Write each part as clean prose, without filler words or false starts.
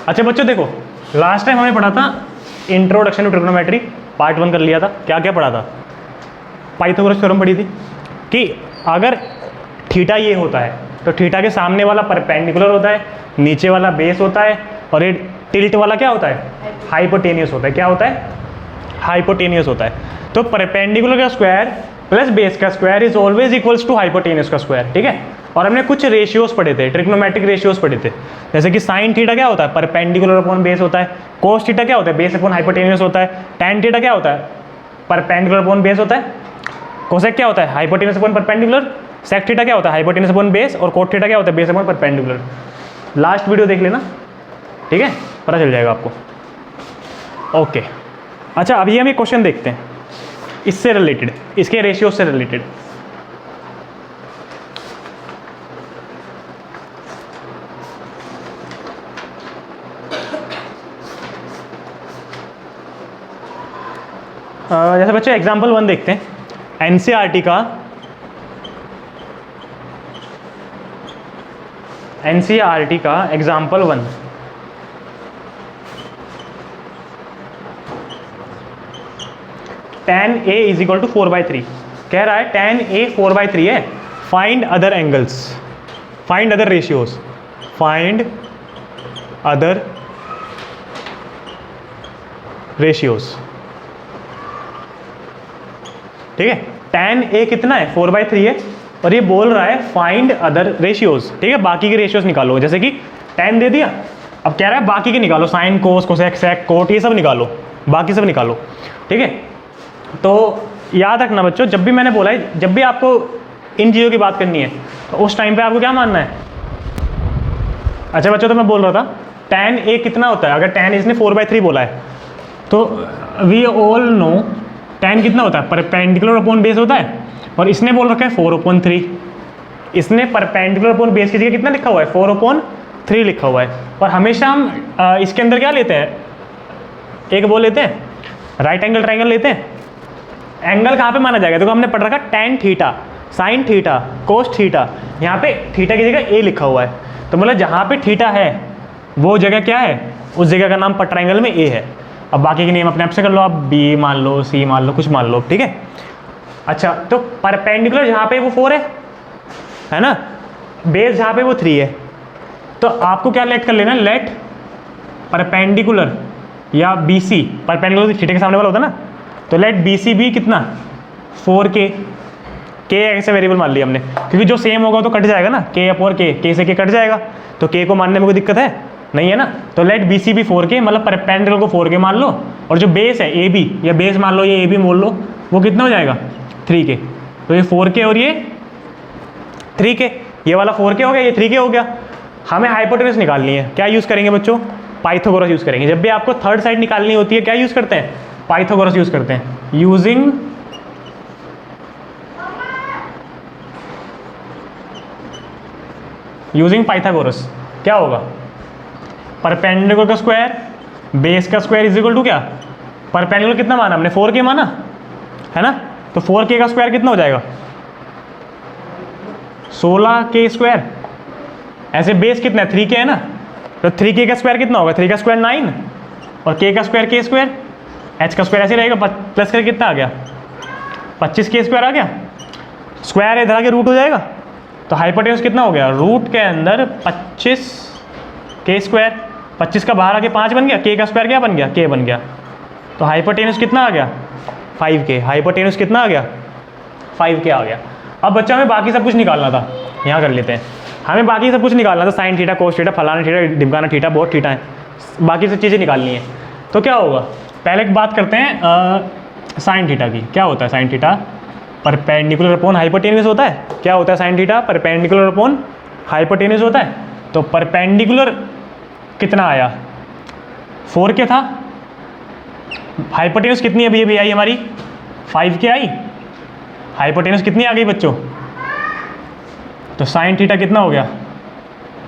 अच्छा बच्चों देखो, लास्ट टाइम हमें पढ़ा था इंट्रोडक्शन टू ट्रिग्नोमेट्री, पार्ट 1 कर लिया था। क्या क्या पढ़ा था? पाइथागोरस थ्योरम पढ़ी थी कि अगर थीटा ये होता है तो थीटा के सामने वाला परपेंडिकुलर होता है, नीचे वाला बेस होता है, और ये टिल्ट वाला क्या होता है? हाइपोटेनियस होता है। क्या होता है? हाइपोटेनियस होता है। तो परपेंडिकुलर का स्क्वायर प्लस बेस का square is always equals to hypotenuse का स्क्वायर, ठीक है। और हमने कुछ रेशियोज पढ़े थे, ट्रिग्नोमेट्रिक रेशियोज पढ़े थे, जैसे कि साइन थीटा क्या होता है? परपेंडिकुलर अपॉन बेस होता है। कोस थीटा क्या होता है? बेस अपॉन हाइपोटेनियस होता है। टैन थीटा क्या होता है? परपेंडिकुलर अपॉन बेस होता है। कोसेक क्या होता है? Hypotenuse upon perpendicular. Sec theta क्या होता है? Hypotenuse upon base. और कोट थीटा क्या होता है? Base upon perpendicular. Last video देख लेना, ठीक है, पता चल जाएगा आपको। ओके, अच्छा अभी हम एक क्वेश्चन देखते हैं इससे रिलेटेड, इसके रेशियो से रिलेटेड। जैसे बच्चे एग्जाम्पल 1 देखते हैं, एनसीईआरटी का example 1। tan A is equal to 4/3 कह रहा है। tan A 4/3 है। Find other angles, find other ratios, find other ratios, ठीक है। tan A कितना है? 4/3 है, और ये बोल रहा है फाइंड अदर रेशियोज, ठीक है। बाकी के रेशियोज निकालो, जैसे कि tan दे दिया, अब कह रहा है बाकी के निकालो, sine cos cosec sec cot, ये सब निकालो, बाकी सब निकालो, ठीक है। तो याद रखना बच्चों, जब भी मैंने बोला है, जब भी आपको इन चीज़ों की बात करनी है तो उस टाइम पे आपको क्या मानना है? अच्छा बच्चों, तो मैं बोल रहा था tan A कितना होता है? अगर tan इसने 4/3 बोला है तो वी ऑल नो tan कितना होता है? परपेंडिकुलर अपॉन बेस होता है, और इसने बोल रखा है 4/3। इसने परपेंडिकुलर अपॉन बेस की जगह कितना लिखा हुआ है? 4/3 लिखा हुआ है। और हमेशा हम इसके अंदर क्या लेते हैं? एक वो लेते हैं, राइट एंगल ट्राइंगल लेते हैं। एंगल कहाँ पे माना जाएगा? देखो हमने पढ़ रखा tan theta, sine theta, cos theta, यहाँ पे थीटा की जगह A लिखा हुआ है, तो मतलब जहाँ पे थीटा है वो जगह क्या है? उस जगह का नाम ट्राइंगल में A है। अब बाकी के नेम अपने आप से कर लो, आप B मान लो, C मान लो, कुछ मान लो, ठीक है। अच्छा, तो परपेंडिकुलर जहाँ पे वो 4 है ना, बेस जहाँ पे वो 3 है, तो आपको क्या लेट कर लेना? लेट परपेंडिकुलर या BC, परपेंडिकुलर थीटा के सामने वाला होता है ना, तो लेट BC भी कितना? 4K। K ऐसे वेरिएबल मान लिया हमने, क्योंकि जो सेम होगा तो कट जाएगा ना, K अपॉन K से K कट जाएगा, तो K को मानने में कोई दिक्कत है नहीं है ना। तो लेट BC भी 4K, मतलब परपेंडिकुलर को 4K मान लो, और जो बेस है AB, या बेस मान लो, ये AB बोल लो, वो कितना हो जाएगा? 3K। तो ये 4K और ये 3K, ये वाला 4K हो गया, ये 3K हो गया। हमें हाइपोटेनस निकालनी है, क्या यूज़ करेंगे बच्चों? पाइथागोरस यूज़ करेंगे। जब भी आपको थर्ड साइड निकालनी होती है, क्या यूज़ करते हैं? पाइथागोरस यूज़ करते हैं। यूजिंग पाइथागोरस क्या होगा? परपेंडिकुलर का स्क्वायर बेस का स्क्वायर इज इक्वल टू क्या? परपेंडिकुलर कितना माना हमने? 4K माना है ना, तो 4K का स्क्वायर कितना हो जाएगा? 16K square. ऐसे बेस कितना है? 3K है ना, तो 3K का स्क्वायर कितना होगा? 3 का स्क्वायर 9, और K का स्क्वायर K स्क्वायर, H का स्क्वायर ऐसे रहेगा, प्लस करके कितना आ गया? 25K स्क्वायर आ गया। स्क्वायर इधर आके रूट हो जाएगा, तो हाइपोटेनस कितना हो गया? रूट के अंदर 25K स्क्वायर, 25 का बाहर आके 5 बन गया, K का स्क्वायर क्या बन गया? K बन गया। तो हाइपोटेनस कितना आ गया? 5K। हाइपोटेनस कितना आ गया? 5K आ गया। अब बच्चा हमें बाकी सब कुछ निकालना था, यहाँ कर लेते हैं। हमें बाकी सब कुछ निकालना था, साइन थीटा, कोस थीटा, फलाना थीटा, ढिमकाना थीटा, बहुत थीटा है, बाकी सब चीज़ें निकालनी है। तो क्या होगा? पहले एक बात करते हैं साइन थीटा की। क्या होता है sine theta? Perpendicular upon hypotenuse होता है। क्या होता है sine theta? Perpendicular upon hypotenuse होता है। तो परपेंडिकुलर कितना आया? 4K था। हाइपोटेन्यूस कितनी अभी अभी आई हमारी? 5K आई। हाइपोटेन्यूस कितनी आ गई बच्चों? तो साइन थीटा कितना हो गया?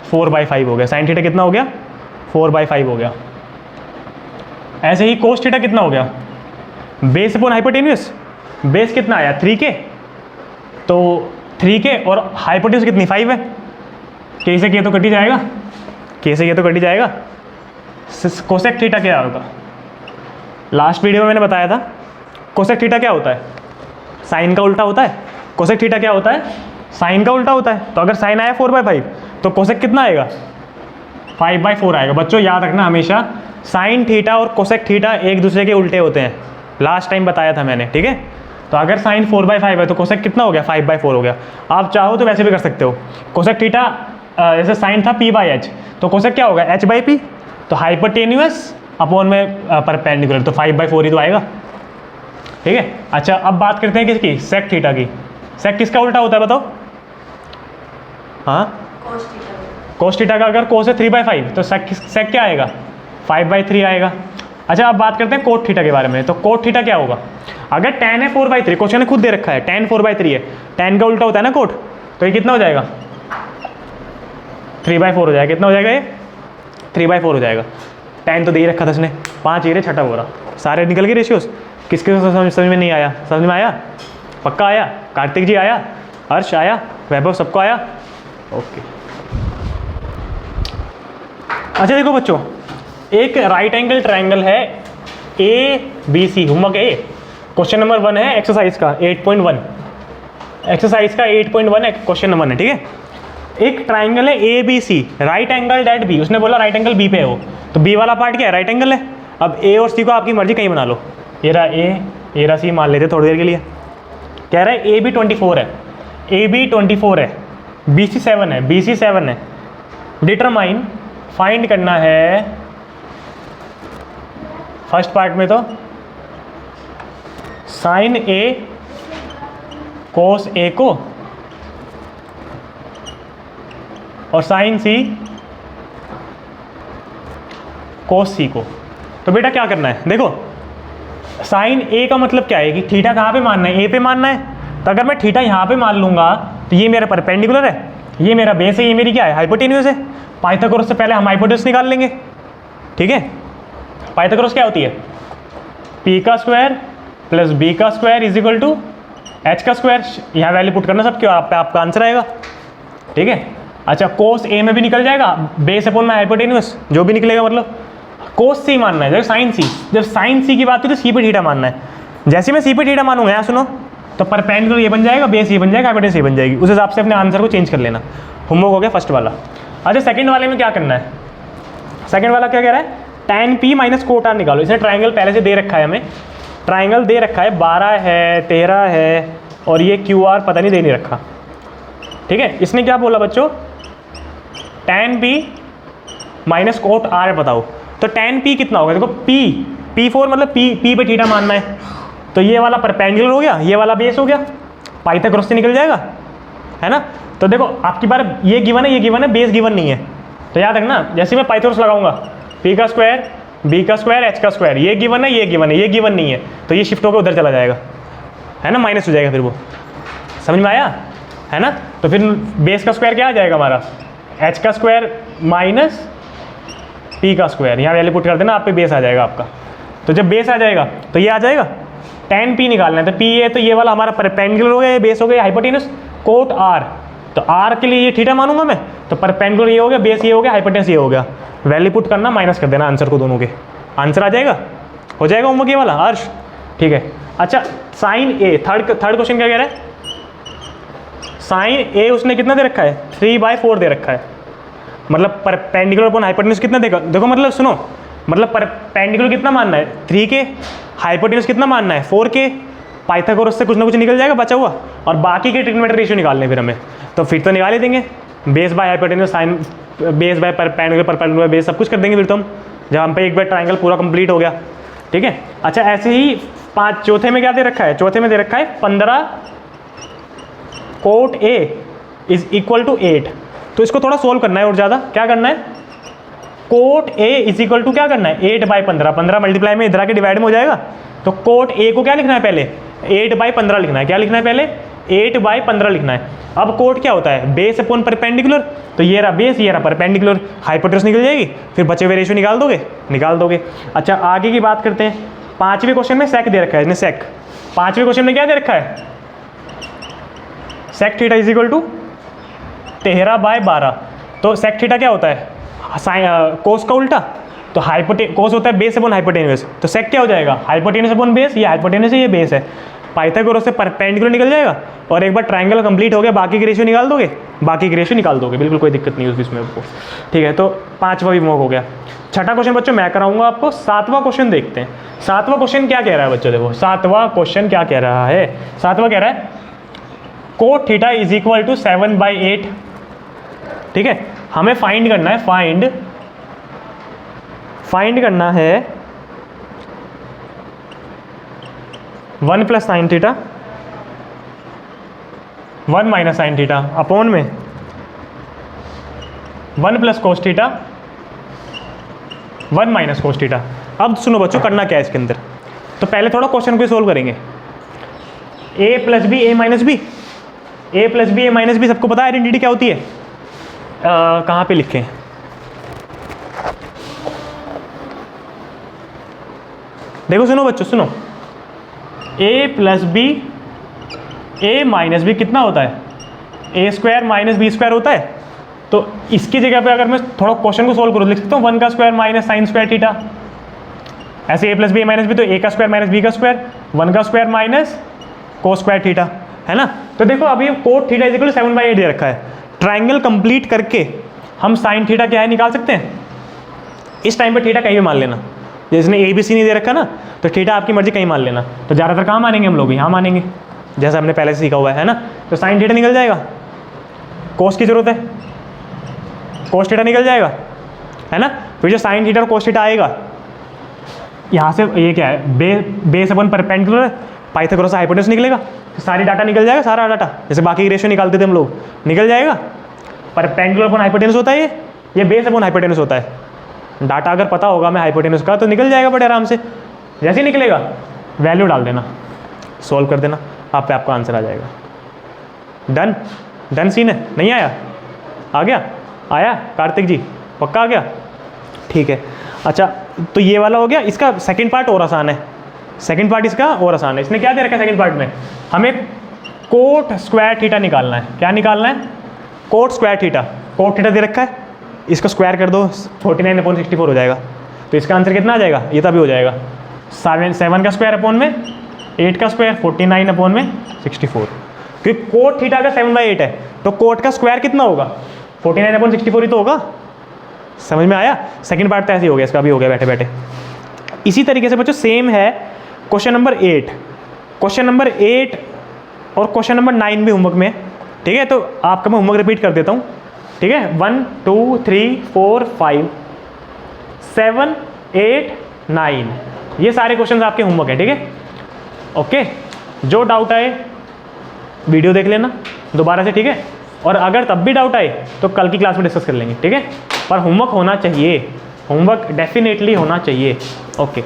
4/5 हो गया। साइन थीटा कितना हो गया? 4/5 हो गया। ऐसे ही कोस थीटा कितना हो गया? बेस अपॉन हाइपोटेन्यूस, बेस कितना आया? 3K। तो 3K और हाइपोटेन्यूस कितनी? 5 है। K से K तो कट ही जाएगा, K से K तो कट ही जाएगा, कोसेक थीटा क्या होगा? लास्ट वीडियो में मैंने बताया था कोसेक थीटा क्या होता है, साइन का उल्टा होता है। कोसेक थीटा क्या होता है? साइन का उल्टा होता है। तो अगर साइन आया 4/5 तो कोसेक कितना आएगा? 5/4 आएगा। बच्चों याद रखना हमेशा साइन थीटा और कोसेक थीटा एक दूसरे के उल्टे होते हैं, लास्ट टाइम बताया था मैंने, ठीक है। तो अगर साइन 4/5 है तो कोसेक कितना हो गया? 5/4 हो गया। आप चाहो तो वैसे भी कर सकते हो। कोसेक थीटा जैसे साइन था p/h, तो कोसेक क्या होगा? h/p। तो हाइपोटेन्यूअस अपॉन में परपेंडिकुलर, तो 5/4 ही तो आएगा, ठीक है। अच्छा अब बात करते हैं किसकी? सेक थीटा की। सेक किसका उल्टा होता है बताओ? हाँ, कोस थीटा का। अगर कोस है 3/5 तो सेक क्या आएगा? 5/3 आएगा। अच्छा अब बात करते हैं कोट थीटा के बारे में। तो कोट थीटा क्या होगा? अगर tan है 4/3, क्वेश्चन ने खुद दे रखा है tan 4/3 है, tan का उल्टा होता है ना कोट, तो ये कितना हो जाएगा? 3/4 हो जाएगा। कितना हो जाएगा ये? 3/4 हो जाएगा। tan तो दे ही रखा था इसने, 5 ये रहे, छठा हो रहा। सारे निकल गए रेशियोज। किसके समझ में नहीं आया? समझ में आया? पक्का आया? कार्तिक जी आया, हर्ष आया, वैभव, सबको आया? ओके। अच्छा देखो बच्चों, एक राइट एंगल ट्रायंगल है ABC, होमवर्क ए, क्वेश्चन नंबर 1 है एक्सरसाइज का 8.1। एक्सरसाइज का 8.1 क्वेश्चन नंबर है, ठीक है। एक ट्राइंगल है ABC, right angle at B। उसने बोला राइट एंगल B पे है वो, तो B वाला पार्ट क्या है? राइट एंगल है। अब A और C को आपकी मर्जी कहीं बना लो। ये रहा A, ये रहा C, मान लेते थोड़ी देर के लिए। कह रहा है AB 24 है, AB 24 है, BC 7 है, BC 7 है। डिटरमाइन, फाइंड करना है, फर्स्ट पार्ट में तो साइन A कोस A को और साइन C कोस C को। तो बेटा क्या करना है? देखो साइन A का मतलब क्या है कि थीटा कहाँ पे मानना है? A पे मानना है। तो अगर मैं थीटा यहाँ पे मान लूँगा तो ये मेरा परपेंडिकुलर है, ये मेरा बेस है, ये मेरी क्या है? हाइपोटेन्यूस है। पाइथागोरस से पहले हम हाइपोटेन्यूस निकाल लेंगे, ठीक है। पाइथागोरस क्या होती है? P का स्क्वायर प्लस B का square is equal to H का स्क्वायर। यहाँ वैल्यू पुट करना सबके, आपका आंसर आएगा, ठीक है। अच्छा कोस A में भी निकल जाएगा, बेस अपॉन में हाइपोटेन्यूस, जो भी निकलेगा। मतलब कोस C मानना है, जब साइन C, जब साइन C की बात हुई तो C पे थीटा मानना है। जैसे मैं C पे थीटा मानूंगा, यहाँ सुनो, तो परपेंडिकुलर ये बन जाएगा, बेस ये बन जाएगा, हाइपोटेन्यूस ये बन जाएगी। उस हिसाब से अपने आंसर को चेंज कर लेना। होमवर्क हो गया फर्स्ट वाला। अच्छा सेकंड वाले में क्या करना है? सेकंड वाला क्या कह रहा है? tan P minus cot R निकालो। इसने ट्राइंगल पहले से दे रखा है, हमें ट्राइंगल दे रखा है, 12 है, 13 है, और ये QR पता नहीं दे नहीं रखा, ठीक है। इसने क्या बोला बच्चों? tan P minus cot R बताओ। तो tan P कितना होगा? देखो P4 मतलब P पे थीटा मानना है, तो ये वाला परपेंडिकुलर हो गया, ये वाला बेस हो गया, पाइथागोरस से निकल जाएगा, है ना। तो देखो आपकी बार ये गिवन है, ये गिवन है, बेस गिवन नहीं है। तो याद रखना, जैसे मैं पाइथागोरस लगाऊंगा, P का स्क्वायर, B का स्क्वायर, H का स्क्वायर, ये गिवन है, ये गिवन है, ये गिवन नहीं है, तो ये शिफ्ट होकर उधर चला जाएगा, है ना, माइनस हो जाएगा फिर वो। समझ में आया? है ना। तो फिर बेस का स्क्वायर क्या आ जाएगा हमारा? H का स्क्वायर माइनस P का स्क्वायर। यहाँ वैल्यू पुट कर देना, आप पे बेस आ जाएगा आपका। तो जब बेस आ जाएगा तो ये आ जाएगा। tan P निकालना है, तो P है तो ये वाला हमारा परपेंडिकुलर हो गया, ये बेस हो गया, हाइपोटेन्यूस कोट R। तो R के लिए ये थीटा मानूंगा मैं, तो परपेंडिकुलर ये हो गया, बेस ये हो गया, हाइपोटेन्यूस ये हो गया। वैल्यू पुट करना, माइनस कर देना आंसर को, दोनों के आंसर आ जाएगा। हो जाएगा होमवर्क ये वाला हर्ष, ठीक है। अच्छा साइन A, थर्ड क्वेश्चन क्या कह रहा है? साइन A उसने कितना दे रखा है? 3/4 दे रखा है। मतलब परपेंडिकुलर अपॉन हाइपोटेन्यूस कितना देगा? देखो मतलब सुनो, मतलब परपेंडिकुलर कितना मानना है? 3 के, हाइपोटेन्यूस कितना मानना है? 4 के। पाइथागोरस से कुछ ना कुछ निकल जाएगा बचा हुआ, और बाकी के ट्रिग्नोमेट्री रेशियो निकालने फिर हमें, तो फिर तो निकाल ही देंगे। Base by hypotenuse, sine base by perpendicular, perpendicular base, सब कुछ कर देंगे फिर तो हम, जब हम पे एक बार ट्राइंगल पूरा कंप्लीट हो गया, ठीक है। अच्छा ऐसे ही चौथे में क्या दे रखा है? चौथे में दे रखा है 15 cot A is equal to 8। तो इसको थोड़ा सोल्व करना है, और ज़्यादा क्या करना है? Cot A is equal to क्या करना है? 8/15, 15 मल्टीप्लाई में इधर आके डिवाइड में हो जाएगा। तो कोट A को क्या लिखना है? पहले 8/15 लिखना है। क्या लिखना है? पहले 8/15 लिखना है। अब कोट क्या होता है? बेस अपॉन परपेंडिकुलर, तो ये रहा बेस, ये रहा परपेंडिकुलर, हाइपोटेन्यूस निकल जाएगी, फिर बचे हुए रेशियो निकाल दोगे, निकाल दोगे। अच्छा आगे की बात करते हैं। 5वें क्वेश्चन में सेक दे रखा है इसने, सेक। 5वें क्वेश्चन में क्या दे रखा है? Sec theta is equal to 13/12। तो सेक थीटा क्या होता है? कोस का उल्टा, तो कोस होता है बेस अपॉन हाइपोटेन्यूस, तो सेक क्या हो जाएगा, हाइपोटेन्यूस अपॉन बेस, ये हाइपोटेन्यूस है ये बेस है, पाइथागोरस से परपेंडिकुलर निकल जाएगा, और एक बार ट्रायंगल कंप्लीट हो गया बाकी की रेशियो निकाल दोगे, बाकी की रेशियो निकाल दोगे, बिल्कुल कोई दिक्कत नहीं है उसमें आपको। ठीक है, तो 5वां विमोक हो गया। छठा क्वेश्चन बच्चों मैं कराऊंगा आपको। 7वां क्वेश्चन देखते हैं। 7वां क्वेश्चन क्या कह रहा है बच्चों, देखो 7वां क्वेश्चन क्या कह रहा है। 7वां कह रहा है cot theta is equal to 7/8। ठीक है, हमें फाइंड करना है, फाइंड करना है 1 plus sine theta 1 minus sine theta upon में 1 plus cos theta 1 minus cos theta. अब सुनो बच्चों करना क्या है इसके अंदर, तो पहले थोड़ा क्वेश्चन को सोल्व करेंगे। a plus B A minus B, A plus B A minus B सबको पता है आइडेंटिटी क्या होती है, कहाँ पे लिखें, देखो सुनो बच्चों सुनो, a plus B A minus B कितना होता है, A square minus B square होता है। तो इसकी जगह पे अगर मैं थोड़ा क्वेश्चन को सोल्व करूँ लिख सकता हूँ 1 का square minus sine square theta. ऐसे a plus B A minus B, तो a का स्क्वायर माइनस बी का स्क्वायर, 1 का square minus cos square theta, है ना। तो देखो अभी cot theta is equal to 7/8 दे रखा है, ट्राइंगल कंप्लीट करके हम साइन थीटा क्या है निकाल सकते हैं। इस टाइम पर थीटा कहीं भी मान लेना, जिसने ए बी सी नहीं दे रखा ना, तो थीटा आपकी मर्जी कहीं मान लेना। तो ज़्यादातर कहाँ मानेंगे हम लोग, यहाँ मानेंगे, जैसा हमने पहले से सीखा हुआ है ना। तो साइन थीटा निकल जाएगा, कोस की जरूरत है, कोस थीटा निकल जाएगा, है ना। फिर जो साइन थीटा और कोस थीटा आएगा, यहाँ से ये क्या है, बेस अपन परपेंडिकुलर, पाइथागोरस से हाइपोटेन्यूस निकलेगा, तो सारी डाटा निकल जाएगा, सारा डाटा जैसे बाकी की रेशियो निकालते थे हम लोग, निकल जाएगा। परपेंडिकुलर अपन हाइपोटेन्यूस होता है, ये बेस अपन हाइपोटेन्यूस होता है। डाटा अगर पता होगा मैं हाइपोटेन्यूस का तो निकल जाएगा बड़े आराम से। जैसे ही निकलेगा वैल्यू डाल देना, सॉल्व कर देना, आप पे आपका आंसर आ जाएगा। डन, डन सीन है, नहीं आया, आ गया, आया कार्तिक जी, पक्का आ गया, ठीक है। अच्छा तो ये वाला हो गया, इसका सेकंड पार्ट और आसान है, सेकंड पार्ट इसका और आसान है। इसने क्या दे रखा है सेकंड पार्ट में, हमें कोट स्क्वायर थीटा निकालना है। क्या निकालना है, cot square theta, cot theta दे रखा है, इसको स्क्वायर कर दो 49/64 हो जाएगा। तो इसका आंसर कितना आ जाएगा, ये तभी हो जाएगा 7 का स्क्वायर अपॉन में 8 का स्क्वायर 49/64। क्योंकि कोट थीटा अगर 7/8 है तो कोट का स्क्वायर कितना होगा, 49/64 ही तो होगा। समझ में आया, सेकंड पार्ट तो ऐसे ही हो गया, इसका भी हो गया बैठे बैठे। इसी तरीके से बच्चों सेम है क्वेश्चन नंबर 8, क्वेश्चन नंबर 8 और क्वेश्चन नंबर 9 भी होमवर्क में, ठीक है। तो आपका मैं होमवर्क रिपीट कर देता हूँ, ठीक है। 1 2 3 4 5 7 8 9 ये सारे क्वेश्चन आपके होमवर्क है, ठीक है। ओके, जो डाउट आए वीडियो देख लेना दोबारा से, ठीक है। और अगर तब भी डाउट आए तो कल की क्लास में डिस्कस कर लेंगे, ठीक है। पर होमवर्क होना चाहिए, होमवर्क डेफिनेटली होना चाहिए। ओके।